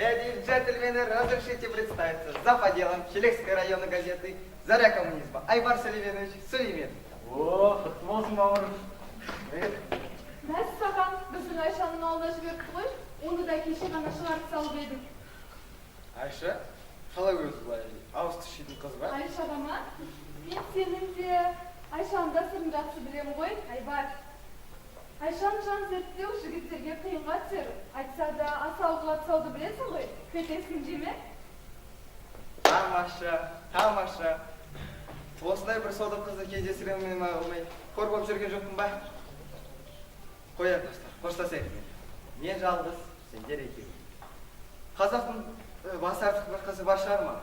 Леди и джентльмены, разрешите представиться. За поделом Челекской районной газеты «Заря коммунизма». Айбар Селивенович Сулеймен. О, құтты болсын бауырым. Мәс саған, біздің Айшаның ауылына жіберіп қой, оны да кеше ғана шығарып салып едік. Айша, қалай өзі былай ауыз түшетін қыз ба? Айша да ма? Мен сенің де Айшаның да сырын жақсы білемін ғой, Айбар. Айшаның жан зерттеу жігіттерге қиынға түсер. Айтса да асауға тұсауды білесің ғой, кетесің жеме? Тамаша. Осындай бір соды қызды кездестіремін алмай, қор болып жүрген жоқпын ба? Қояр достар, қоштасайық. Мен жалғыз, сендер екеу. Қазақтың басы артық бір қызы бар шығар ма?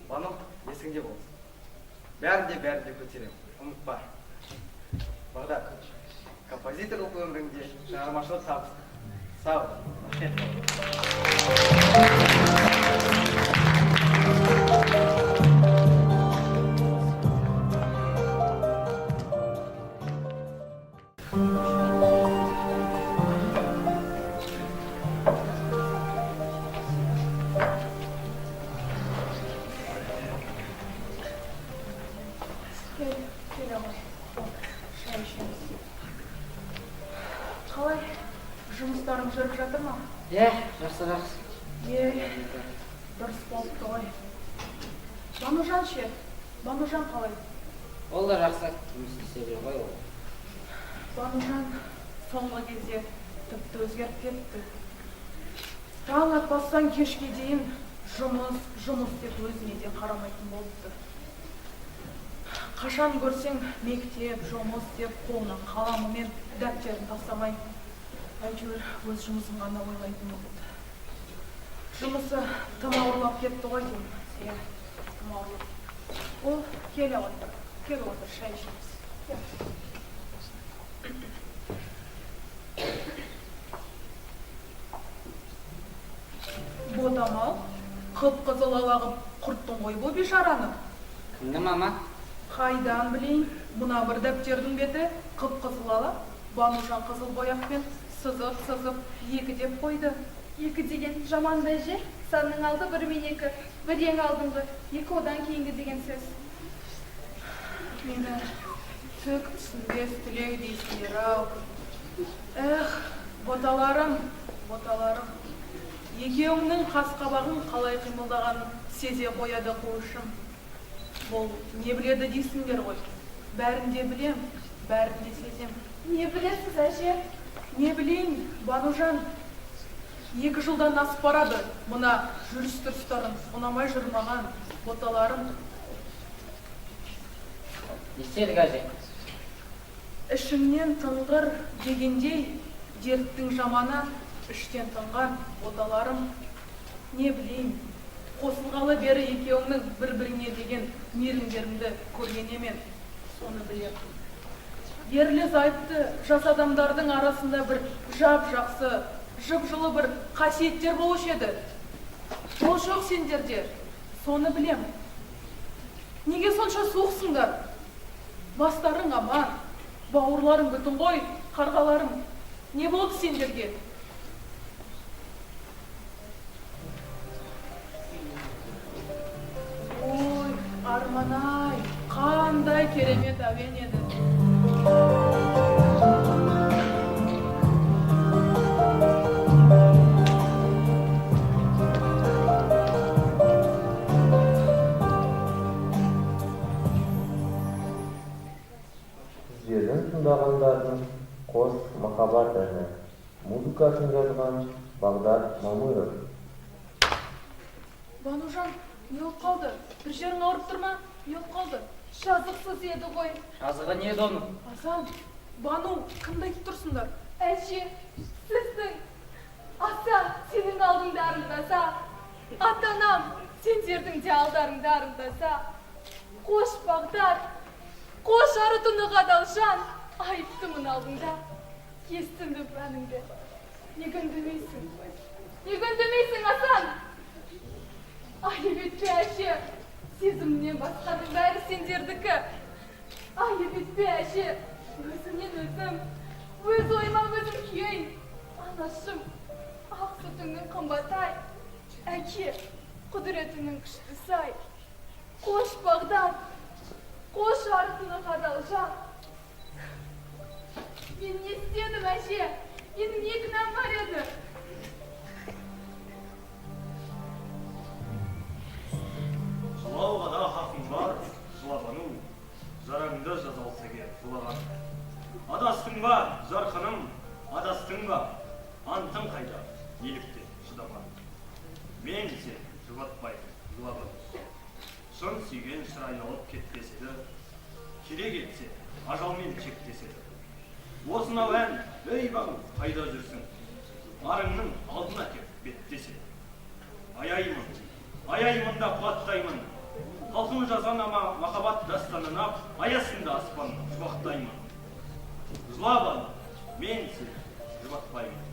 Бану, есіңде болсын. Бәрін де көтерем, ұмытпа. Бағдат, композиторлық өміріңде шығармашылық табыс. Сау. Қалай, жұмыстарың жүріп жатыр ма? Жақсы. Дұрыс болыпты ғой. Банужан ше? Банужан қалай? Ол да жақсы жұмыс істеп ғой ол. Банужан соңғы кезде тіпті өзгеріп кетті. Таң атпастан кешке дейін жұмыс деп өзіне де қарамайтын болыпты. Қашан көрсең мектеп, жұмыс деп қолынан қаламы мен дәптерін тастамай, әйтеуір өз жұмысын ғана ойлайтын болды. Жұмысы тым ауырлап кетті ғой деймін. Тым ауырлап. Ол келе отыр, шай ішеміз. Ботамал, қып-қызыл алағып құрттың ғой бұл бейшараны. Кімді мама? Қайдан білейін, мұна бір дәптердің беті қып-қызыл ала, Банужан қызыл бояқпен сызып екі деп қойды. Екі деген жаман да же, санның алды бір мен екі, бір ең алдыңғы, екі одан кейінгі деген сөз. Мені түк түсінбес түлек дейсіңдер-ау. Боталарым, екеуіңнің қас-қабағын қалай қимылдағанын сезе қояды қуышым. Бұл не біледі дейсіңдер ғой. Бәрін де білем, бәрін де сезем. Не білесіз, әже? Не білейін, Банужан. 2 жылдан асып барады. Мұна жүріс-тұрыстарың ұнамай жүрмаған боталарым. Не істедік әже? Ішіңнен тыңғыр дегендей, дерттің жаманы іштен тыңған боталарым. Не білейін, қосылғалы бері екеуіңнің бір-біріңе деген мейірімдеріңді көрген емен, соны білем. Ерлі-зайыпты жас адамдардың арасында бір жап-жақсы, жып-жылы бір қасиеттер болушы еді. Ол жоқ сендерде, соны білем. Неге сонша суықсыңдар? Бастарың аман, бауырларың бүтін ғой, қарғаларым. Не болды сендерге? Ой, арман-ай, қандай керемет әуен еді. Сіздердің тыңдағандардың қос махаббат әні. Музыкасын жазған Бағдат Мамыров. Банужан, не болып қалды? Bir жерің ауырып тұр ма? Не болып қалды? Жазықсыз еді ғой. Жазығы не еді оның? Асан, Бану, кімді айтып тұрсыңдар? Әже, сіздің аса сенің алдыңда арындаса, ата-анам сендердің де алдарыңда арындаса, қош Бағдат, қош ары тұнық адалжан, айыптымын алдыңда. Естім бе әніңді? Неге үндемейсің, Асан? Айып етпе, әже, сезімнен басқаның бәрі сендердікі. Айып етпе, әже, өзімнен өзім, өз ойыма өзім күйейін. Анашым, ақ сүтіңнің қымбат-ай, әке, құдіретіңнің күштісі-ай. Қош Бағдат, қош арқылы қадалжан. Мен не істедім, әже? Менің не кінәм бар еді? Жылауға да хақың бар, жылағану, жараңды жазалса керек жылаған. Адастың ба, жарқыным, адастың ба, антың қайда, елікте шыдаман. Мен сен жұбатпай жылаған. Шын сүйген шыр айналып кетпеседі, керек етсе, ажалмен чектеседі. Осынау ән, ей бағым, қайда жүрсің? Арыңның алдына кеп беттеседі. Аяймын да қуаттаймын. Халқым жазған ама махаббат дастанына аясында аспан жұбақтаймын. Жылабан, мен сен жұбатпаймын.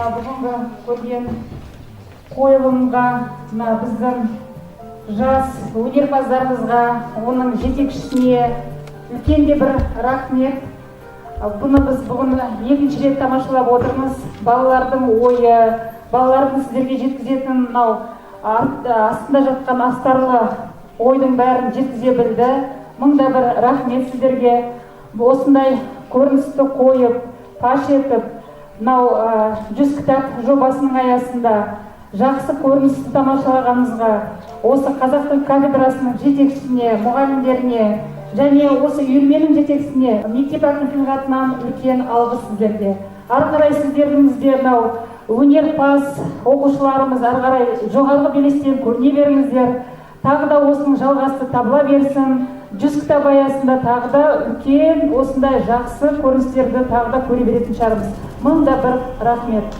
Бүгінгі көрген қойылымға біздің жас өнерпаздарымызға, оның жетекшісіне үлкен де бір рахмет. Бұны біз бүгін екінші рет тамашалап отырмыз. Балалардың ойы, балалардың сіздерге жеткізетін астында жатқан астарлы ойдың бәрін жеткізе білді. Мыңда бір рахмет сіздерге. Осындай көріністі қойып, паш етіп, 100 кітап жобасының аясында жақсы көріністі тамашалағаныңызға, осы қазақ тіл кафедрасының жетекшісіне, мұғалімдеріне және осы үйірменің жетекшісіне мектеп әкімшілігі атынан үлкен алғыс сіздерге. Ары қарай сіздеріңізде өнерпаз оқушыларымыз ары қарай жоғарғы белестен көріне беріңіздер. Тағы да осының жалғасы табыла берсін. 100 кітап аясында тағы да үлкен осындай жақсы көріністерді тағы да көре беретін шығармыз. Мыңда бір рахмет.